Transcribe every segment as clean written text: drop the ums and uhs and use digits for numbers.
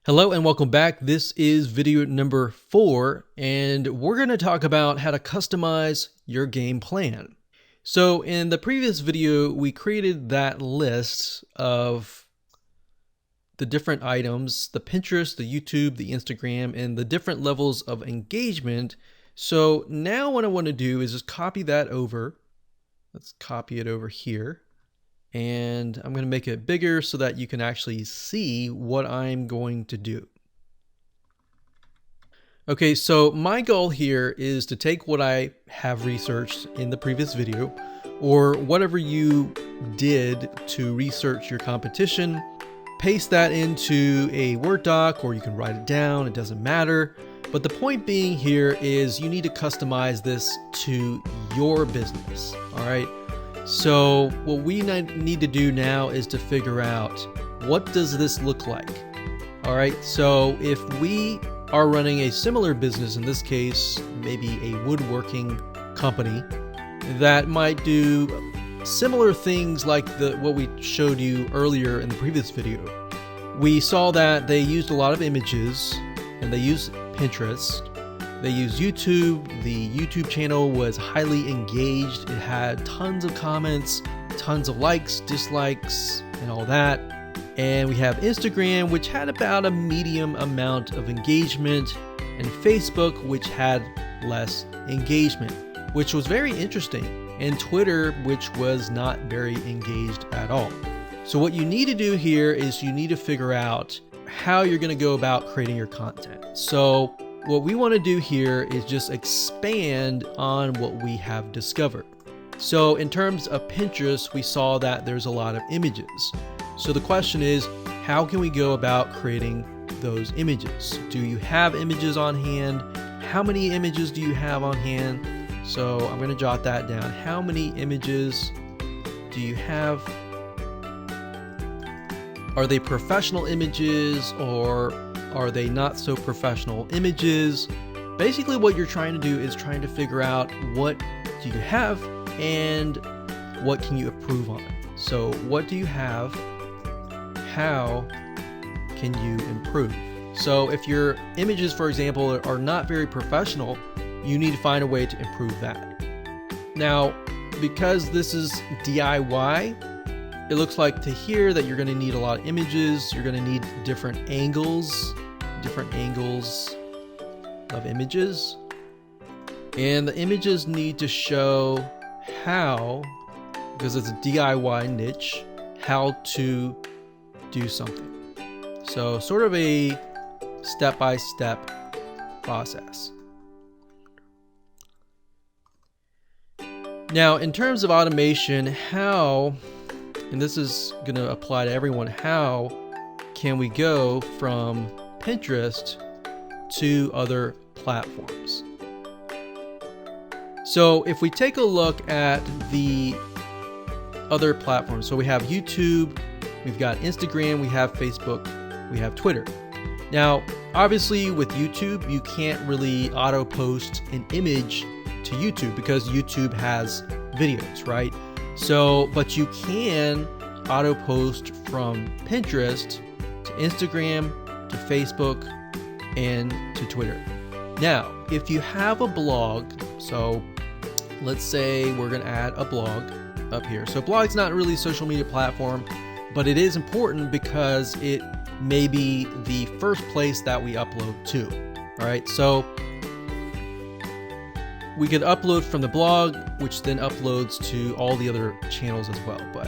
Hello and welcome back. This is video number 4, and we're going to talk about how to customize your game plan. So in the previous video, we created that list of the different items, the Pinterest, the YouTube, the Instagram, and the different levels of engagement. So now what I want to do is just copy that over. Let's copy it over here. And I'm going to make it bigger so that you can actually see what I'm going to do. Okay, so my goal here is to take what I have researched in the previous video, or whatever you did to research your competition, paste that into a Word doc, or you can write it down, it doesn't matter. But the point being here is you need to customize this to your business, all right? So what we need to do now is to figure out, what does this look like? All right, so if we are running a similar business, in this case, maybe a woodworking company that might do similar things like what we showed you earlier in the previous video. We saw that they used a lot of images and they used Pinterest. They used YouTube. The YouTube channel was highly engaged. It had tons of comments, tons of likes, dislikes, and all that. And we have Instagram, which had about a medium amount of engagement, and Facebook, which had less engagement, which was very interesting, and Twitter, which was not very engaged at all. So what you need to do here is you need to figure out how you're going to go about creating your content. So what we want to do here is just expand on what we have discovered. So in terms of Pinterest, we saw that there's a lot of images. So the question is, how can we go about creating those images? Do you have images on hand? How many images do you have on hand? So I'm going to jot that down. How many images do you have? Are they professional images, or are they not so professional images? Basically what you're trying to do is trying to figure out, what do you have and what can you improve on? So what do you have? How can you improve? So if your images, for example, are not very professional, you need to find a way to improve that. Now, because this is DIY, it looks like to here that you're going to need a lot of images. You're going to need different angles of images. And the images need to show how, because it's a DIY niche, how to do something. So sort of a step-by-step process. Now, in terms of automation, how, and this is going to apply to everyone, how can we go from Pinterest to other platforms? So if we take a look at the other platforms, so we have YouTube, we've got Instagram, we have Facebook, we have Twitter. Now, obviously with YouTube, you can't really auto post an image to YouTube because YouTube has videos, right? So, but you can auto post from Pinterest to Instagram, to Facebook, and to Twitter. Now, if you have a blog, so let's say we're going to add a blog up here. So blog's not really a social media platform, but it is important because it may be the first place that we upload to. All right, so we could upload from the blog, which then uploads to all the other channels as well. But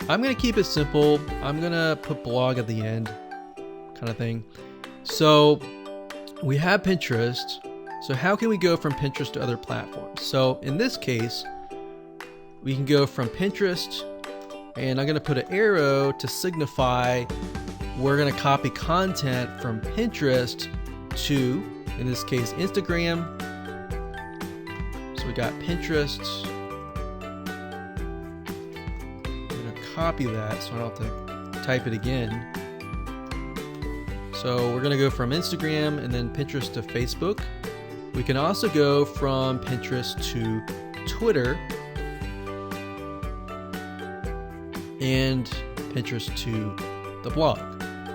I'm going to keep it simple. I'm going to put blog at the end, kind of thing. So we have Pinterest. So how can we go from Pinterest to other platforms? So in this case, we can go from Pinterest, and I'm going to put an arrow to signify we're going to copy content from Pinterest to, in this case, Instagram. So we got Pinterest. I'm going to copy that so I don't have to type it again. So we're going to go from Instagram and then Pinterest to Facebook. We can also go from Pinterest to Twitter and Pinterest to the blog.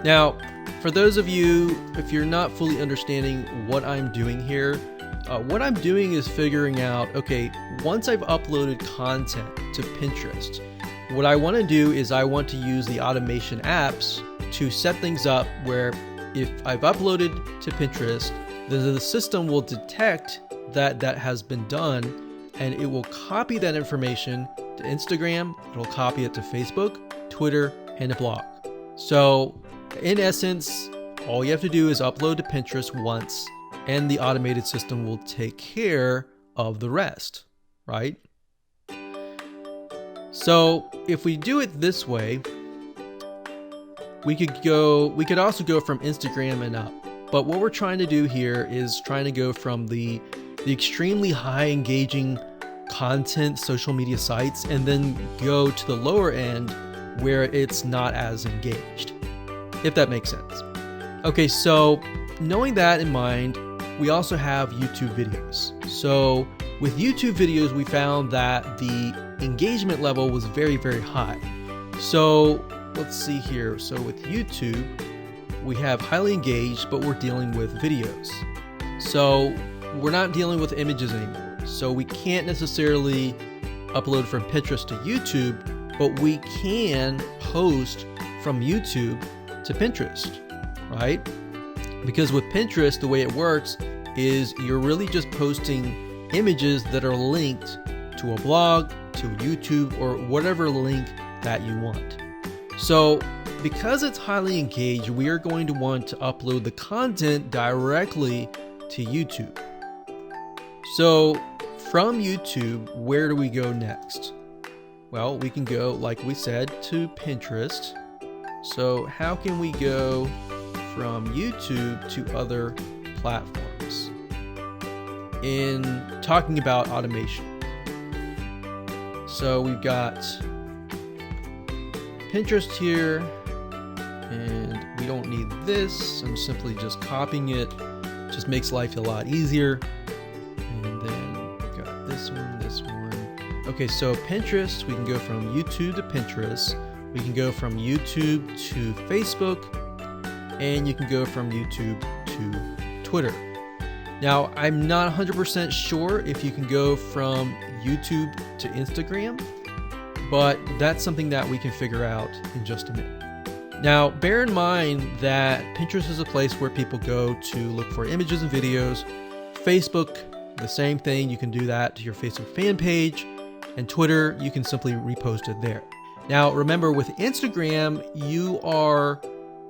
Now, for those of you, if you're not fully understanding what I'm doing here, what I'm doing is figuring out, okay, once I've uploaded content to Pinterest, what I want to do is I want to use the automation apps to set things up where if I've uploaded to Pinterest, then the system will detect that that has been done, and it will copy that information to Instagram, it'll copy it to Facebook, Twitter, and a blog. So in essence, all you have to do is upload to Pinterest once, and the automated system will take care of the rest, right? So if we do it this way, we could also go from Instagram and up. But what we're trying to do here is trying to go from the extremely high engaging content social media sites and then go to the lower end where it's not as engaged, if that makes sense. Okay, so knowing that in mind, we also have YouTube videos. So with YouTube videos, we found that the engagement level was very, very high. So let's see here. So with YouTube, we have highly engaged, but we're dealing with videos. So we're not dealing with images anymore. So we can't necessarily upload from Pinterest to YouTube, but we can post from YouTube to Pinterest, right? Because with Pinterest, the way it works is you're really just posting images that are linked to a blog, to YouTube, or whatever link that you want. So because it's highly engaged, we are going to want to upload the content directly to YouTube. So from YouTube, where do we go next? Well, we can go, like we said, to Pinterest. So how can we go from YouTube to other platforms in talking about automation? So we've got Pinterest here, and we don't need this. I'm simply just copying it. Just makes life a lot easier. And then we've got this one, this one. Okay, so Pinterest, we can go from YouTube to Pinterest. We can go from YouTube to Facebook, and you can go from YouTube to Twitter. Now, I'm not 100% sure if you can go from YouTube to Instagram, but that's something that we can figure out in just a minute. Now, bear in mind that Pinterest is a place where people go to look for images and videos. Facebook, the same thing. You can do that to your Facebook fan page. And Twitter, you can simply repost it there. Now, remember, with Instagram, you are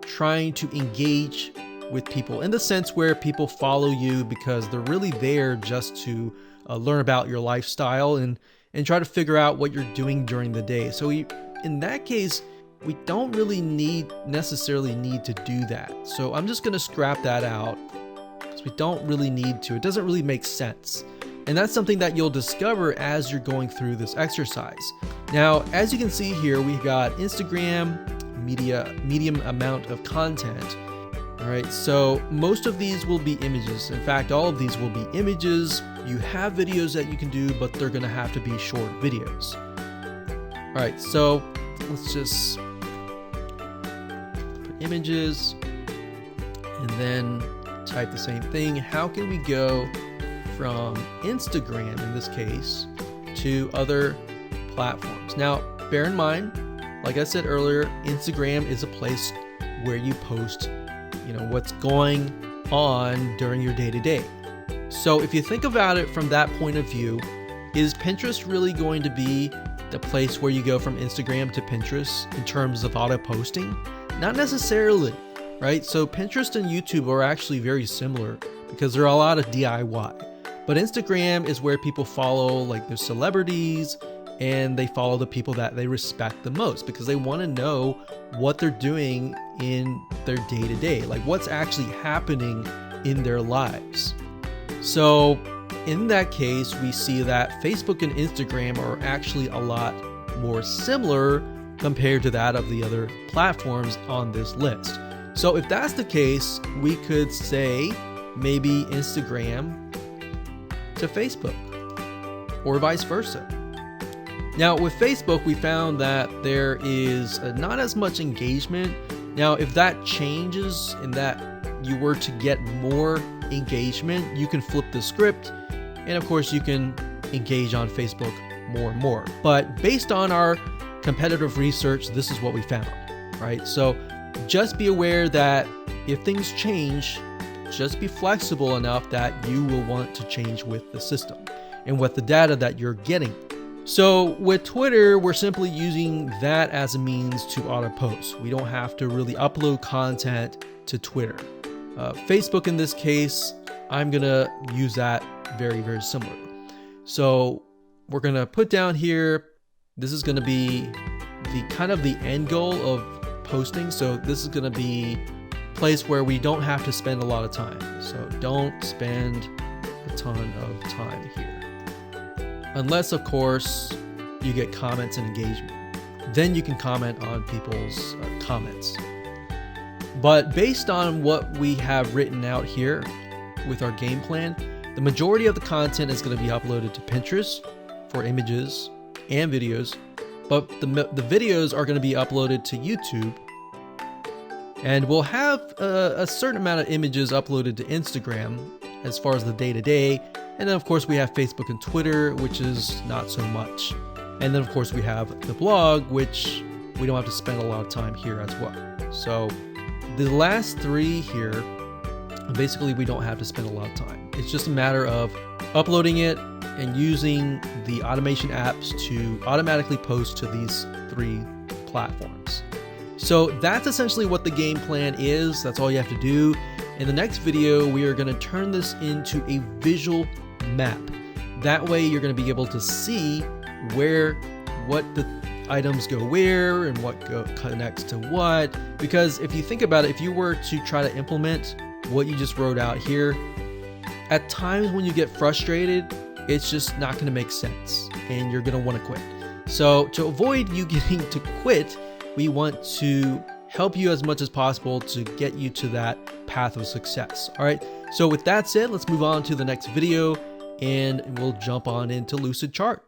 trying to engage with people in the sense where people follow you because they're really there just to learn about your lifestyle and try to figure out what you're doing during the day. So in that case, we don't really necessarily need to do that. So I'm just going to scrap that out because we don't really need to. It doesn't really make sense. And that's something that you'll discover as you're going through this exercise. Now, as you can see here, we've got Instagram, medium amount of content. All right, so most of these will be images. In fact, all of these will be images. You have videos that you can do, but they're gonna have to be short videos. All right, so let's just put images and then type the same thing. How can we go from Instagram, in this case, to other platforms? Now, bear in mind, like I said earlier, Instagram is a place where you post what's going on during your day-to-day. So if you think about it from that point of view, is Pinterest really going to be the place where you go from Instagram to Pinterest in terms of auto posting? Not necessarily, right? So Pinterest and YouTube are actually very similar because there are a lot of DIY. But Instagram is where people follow like their celebrities, and they follow the people that they respect the most because they want to know what they're doing in their day-to-day, like what's actually happening in their lives. So in that case, we see that Facebook and Instagram are actually a lot more similar compared to that of the other platforms on this list. So if that's the case, we could say maybe Instagram to Facebook or vice versa. Now with Facebook, we found that there is not as much engagement, Now, if that changes and that you were to get more engagement, you can flip the script, and of course you can engage on Facebook more and more. But based on our competitive research, this is what we found, right? So just be aware that if things change, just be flexible enough that you will want to change with the system and with the data that you're getting. So with Twitter, we're simply using that as a means to auto post. We don't have to really upload content to Twitter. Facebook in this case, I'm gonna use that very, very similar. So we're gonna put down here, this is gonna be the kind of the end goal of posting. So this is gonna be a place where we don't have to spend a lot of time. So don't spend a ton of time here. Unless of course you get comments and engagement. Then you can comment on people's comments. But based on what we have written out here with our game plan, the majority of the content is going to be uploaded to Pinterest for images and videos, but the videos are going to be uploaded to YouTube, and we'll have a certain amount of images uploaded to Instagram as far as the day-to-day, and then of course we have Facebook and Twitter, which is not so much. And then of course we have the blog, which we don't have to spend a lot of time here as well. So the last three here, basically we don't have to spend a lot of time. It's just a matter of uploading it and using the automation apps to automatically post to these three platforms. So that's essentially what the game plan is. That's all you have to do. In the next video, we are going to turn this into a visual map. That way you're going to be able to see what the items go where and what connects to what. Because if you think about it, if you were to try to implement what you just wrote out here, at times when you get frustrated, it's just not going to make sense and you're going to want to quit. So to avoid you getting to quit, we want to help you as much as possible to get you to that path of success. All right. So with that said, let's move on to the next video and we'll jump on into Lucidchart.